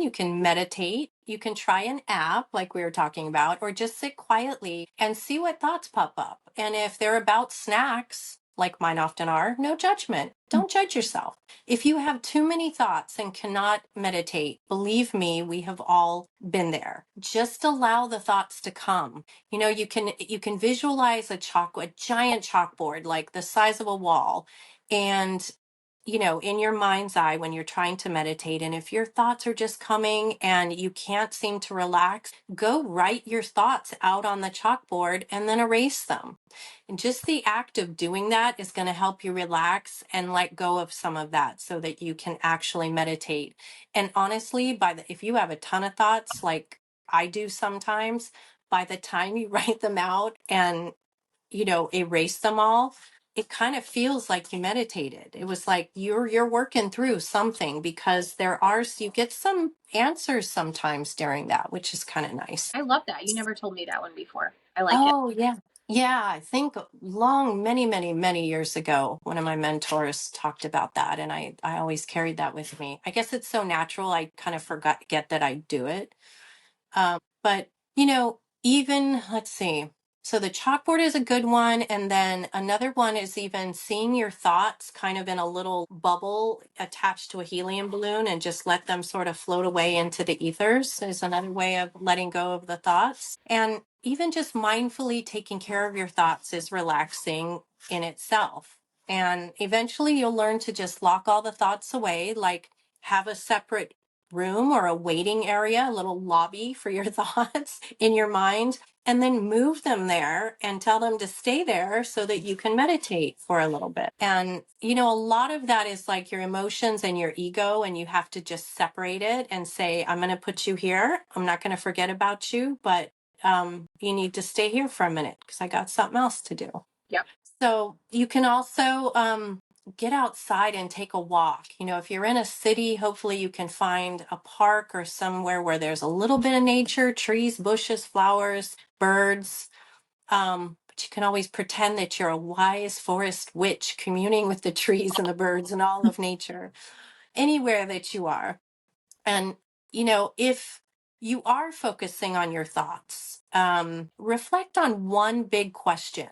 You can meditate. You can try an app like we were talking about, or just sit quietly and see what thoughts pop up. And if they're about snacks, like mine often are, no judgment. Don't judge yourself. If you have too many thoughts and cannot meditate, believe me, we have all been there. Just allow the thoughts to come. You can visualize a giant chalkboard like the size of a wall, and in your mind's eye when you're trying to meditate. And if your thoughts are just coming and you can't seem to relax, go write your thoughts out on the chalkboard and then erase them. And just the act of doing that is going to help you relax and let go of some of that so that you can actually meditate. And honestly, if you have a ton of thoughts, like I do sometimes, by the time you write them out and erase them all, it kind of feels like you meditated. It was like you're working through something, because you get some answers sometimes during that, which is kind of nice. I love that. You never told me that one before. I like it. Oh, yeah. Yeah, I think many, many, many years ago, one of my mentors talked about that, and I always carried that with me. I guess it's so natural, I kind of get that I do it. But, even let's see. So the chalkboard is a good one. And then another one is even seeing your thoughts kind of in a little bubble attached to a helium balloon and just let them sort of float away into the ethers is another way of letting go of the thoughts. And even just mindfully taking care of your thoughts is relaxing in itself. And eventually you'll learn to just lock all the thoughts away, like have a separate room or a waiting area, a little lobby for your thoughts in your mind, and then move them there and tell them to stay there so that you can meditate for a little bit. And, a lot of that is like your emotions and your ego, and you have to just separate it and say, I'm going to put you here. I'm not going to forget about you, but you need to stay here for a minute because I got something else to do. Yep. So you can also get outside and take a walk. If you're in a city, hopefully you can find a park or somewhere where there's a little bit of nature, trees, bushes, flowers, birds. But you can always pretend that you're a wise forest witch communing with the trees and the birds and all of nature, anywhere that you are. And, if you are focusing on your thoughts, reflect on one big question